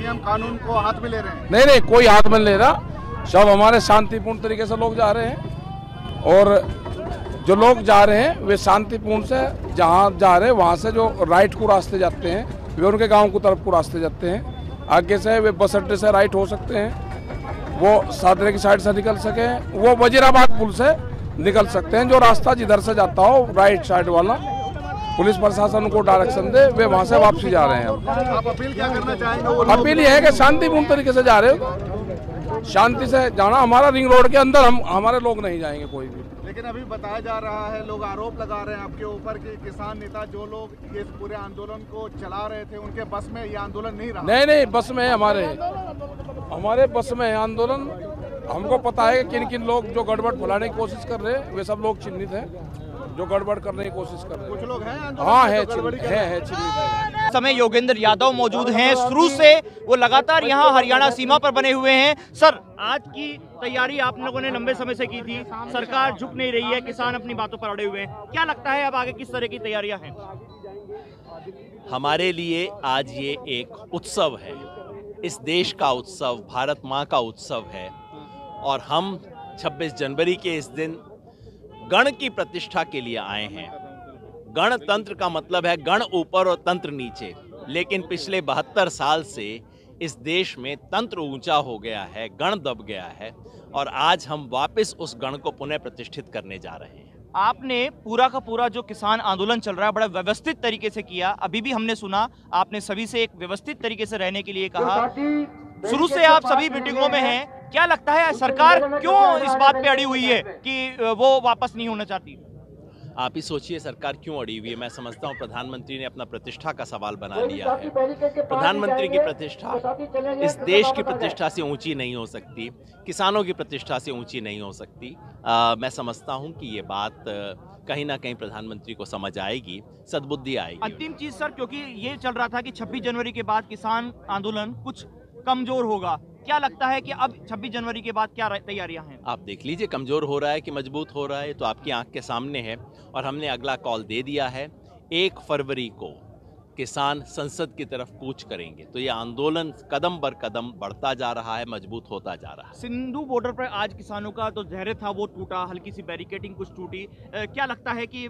नियम कानून को हाथ में ले रहे हैं? नहीं नहीं, कोई हाथ में ले रहा, सब हमारे शांतिपूर्ण तरीके से लोग जा रहे हैं। और जो लोग जा रहे हैं वे शांतिपूर्ण से जहाँ जा रहे हैं वहाँ से जो राइट को रास्ते जाते हैं वे उनके गांव की तरफ को रास्ते जाते हैं। आगे से वे बस अड्डे से राइट हो सकते हैं, वो सादरे की साइड से निकल सके, वो वजीराबाद पुल से निकल सकते हैं। जो रास्ता जिधर से जाता हो राइट साइड वाला पुलिस प्रशासन को डायरेक्शन दे, वे वहाँ से वापसी जा रहे हैं। आप अपील क्या करना चाहेंगे? अपील ये है कि शांतिपूर्ण तरीके से जा रहे हो, शांति से जाना। हमारा रिंग रोड के अंदर हमारे लोग नहीं जाएंगे कोई भी। लेकिन अभी बताया जा रहा है, लोग आरोप लगा रहे हैं आपके ऊपर कि किसान नेता जो लोग ये पूरे आंदोलन को चला रहे थे उनके बस में ये आंदोलन नहीं रहा। नहीं नहीं, बस में है, हमारे बस में है आंदोलन। हमको पता है कि किन किन लोग जो गड़बड़ फैलाने की कोशिश कर रहे हैं वे सब लोग चिन्हित हैं, जो गड़बड़ करने की कोशिश कर रहे हैं। कुछ लोग हैं हाँ है चिन्हित है। समय योगेंद्र यादव मौजूद हैं, शुरू से वो लगातार यहाँ हरियाणा सीमा पर बने हुए हैं। सर, आज की तैयारी आप लोगों ने लंबे समय से की थी, सरकार झुक नहीं रही है, किसान अपनी बातों पर अड़े हुए हैं, क्या लगता है अब आगे किस तरह की तैयारियां हैं? हमारे लिए आज ये एक उत्सव है, इस देश का उत्सव, भारत माँ का उत्सव है। और हम 26 जनवरी के इस दिन गण की प्रतिष्ठा के लिए आए हैं। गणतंत्र का मतलब है गण ऊपर और तंत्र नीचे, लेकिन पिछले 72 साल से इस देश में तंत्र ऊंचा हो गया है, गण दब गया है, और आज हम वापस उस गण को पुनः प्रतिष्ठित करने जा रहे हैं। आपने पूरा का पूरा जो किसान आंदोलन चल रहा है बड़ा व्यवस्थित तरीके से किया। अभी भी हमने सुना आपने सभी से एक व्यवस्थित तरीके से रहने के लिए कहा। शुरू से आप सभी मीटिंगों में हैं, क्या लगता है सरकार क्यों इस बात पे अड़ी हुई है कि वो वापस नहीं होना चाहती? आप ही सोचिए सरकार क्यों अड़ी हुई है। मैं समझता हूँ प्रधानमंत्री ने अपना प्रतिष्ठा का सवाल बना लिया है। प्रधानमंत्री की प्रतिष्ठा इस देश की प्रतिष्ठा से ऊंची नहीं हो सकती, किसानों की प्रतिष्ठा से ऊंची नहीं हो सकती। मैं समझता हूँ कि ये बात कहीं ना कहीं प्रधानमंत्री को समझ आएगी, सद्बुद्धि आएगी। अंतिम चीज सर, क्योंकि ये चल रहा था कि 26 जनवरी के बाद किसान आंदोलन कुछ कमजोर होगा, क्या लगता है कि अब 26 जनवरी के बाद क्या तैयारियां हैं? आप देख लीजिए कमजोर हो रहा है कि मजबूत हो रहा है, तो आपकी आंख के सामने है। और हमने अगला कॉल दे दिया है, 1 फरवरी को किसान संसद की तरफ कूच करेंगे। तो ये आंदोलन कदम बर कदम बढ़ता जा रहा है, मजबूत होता जा रहा है। सिंधु बॉर्डर पर आज किसानों का तो धैर्य था वो टूटा, हल्की सी बैरिकेडिंग कुछ टूटी। क्या लगता है कि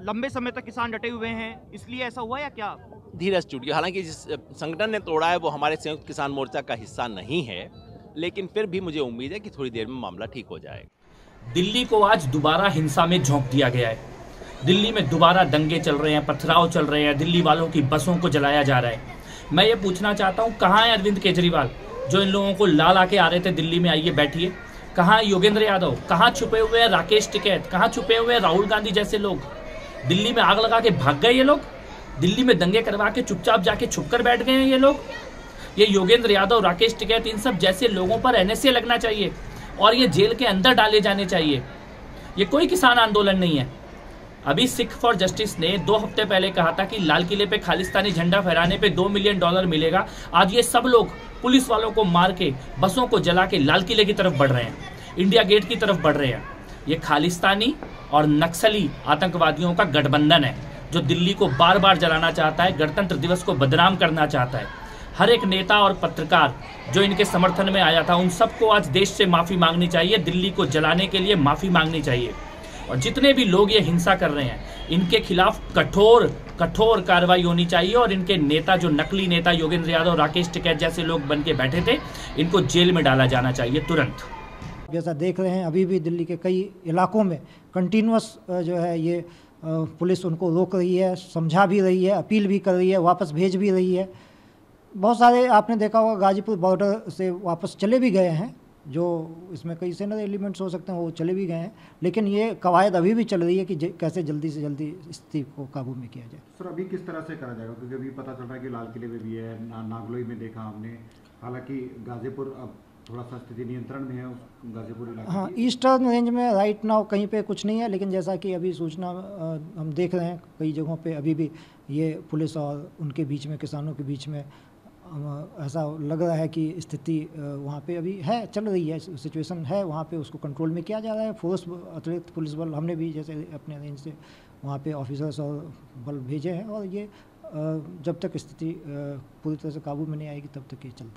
लंबे समय तक किसान डटे हुए हैं, इसलिए ऐसा हुआ या क्या? धीरज टूट गया। हालांकि जिस संगठन ने तोड़ा है वो हमारे संयुक्त किसान मोर्चा का हिस्सा नहीं है, लेकिन फिर भी मुझे उम्मीद है कि थोड़ी देर में मामला ठीक हो जाएगा। दिल्ली को आज दोबारा हिंसा में झोंक दिया गया है। दिल्ली में दोबारा दंगे चल रहे हैं, पथराव चल रहे हैं, दिल्ली वालों की बसों को जलाया जा रहा है। मैं ये पूछना चाहता हूँ, कहाँ है अरविंद केजरीवाल जो इन लोगों को ला के आ रहे थे दिल्ली में, आइए बैठिए। कहाँ है योगेंद्र यादव? कहाँ छुपे हुए हैं राकेश टिकैत? कहाँ छुपे हुए हैं राहुल गांधी जैसे लोग? दिल्ली में आग लगा के भाग गए ये लोग, दिल्ली में दंगे करवा के चुपचाप जाके छुप कर बैठ गए हैं ये लोग। ये योगेंद्र यादव, राकेश टिकैत, इन सब जैसे लोगों पर एनएसए लगना चाहिए और ये जेल के अंदर डाले जाने चाहिए। ये कोई किसान आंदोलन नहीं है। अभी सिख फॉर जस्टिस ने 2 हफ्ते पहले कहा था कि लाल किले पे खालिस्तानी झंडा फहराने पे $2 मिलियन मिलेगा। आज ये सब लोग पुलिस वालों को मार के, बसों को जला के लाल किले की तरफ बढ़ रहे हैं, इंडिया गेट की तरफ बढ़ रहे हैं। ये खालिस्तानी और नक्सली आतंकवादियों का गठबंधन है जो दिल्ली को बार बार जलाना चाहता है, गणतंत्र दिवस को बदनाम करना चाहता है। हर एक नेता और पत्रकार जो इनके समर्थन में आया था उन सबको आज देश से माफ़ी मांगनी चाहिए, दिल्ली को जलाने के लिए माफ़ी मांगनी चाहिए। और जितने भी लोग ये हिंसा कर रहे हैं इनके खिलाफ कठोर कठोर कार्रवाई होनी चाहिए और इनके नेता, जो नकली नेता योगेंद्र यादव, राकेश टिकैत जैसे लोग बन के बैठे थे, इनको जेल में डाला जाना चाहिए तुरंत। जैसा देख रहे हैं अभी भी दिल्ली के कई इलाकों में कंटिन्यूअस जो है ये पुलिस उनको रोक रही है, समझा भी रही है, अपील भी कर रही है, वापस भेज भी रही है। बहुत सारे आपने देखा होगा गाजीपुर बॉर्डर से वापस चले भी गए हैं, जो इसमें कई सेनर एलिमेंट्स हो सकते हैं वो चले भी गए हैं, लेकिन ये कवायद अभी भी चल रही है कि कैसे जल्दी से जल्दी स्थिति को काबू में किया जाए। सर अभी किस तरह से करा जाएगा, क्योंकि अभी पता चल रहा है कि लाल किले में भी है, नागलोई में देखा हमने, हालांकि गाजीपुर अब थोड़ा सा स्थिति नियंत्रण में है उस गाजीपुर इलाके। हाँ, ईस्टर्न रेंज में राइट नाउ कहीं पे कुछ नहीं है, लेकिन जैसा कि अभी सूचना हम देख रहे हैं कई जगहों पे अभी भी ये पुलिस और उनके बीच में, किसानों के बीच में ऐसा लग रहा है कि स्थिति वहाँ पे अभी है, चल रही है, सिचुएशन है वहाँ पे, उसको कंट्रोल में किया जा रहा है। फोर्स, अतिरिक्त पुलिस बल हमने भी जैसे अपने रेंज से वहाँ पे ऑफिसर्स और बल भेजे हैं और ये जब तक स्थिति पूरी तरह से काबू में नहीं आएगी तब तक ये चलता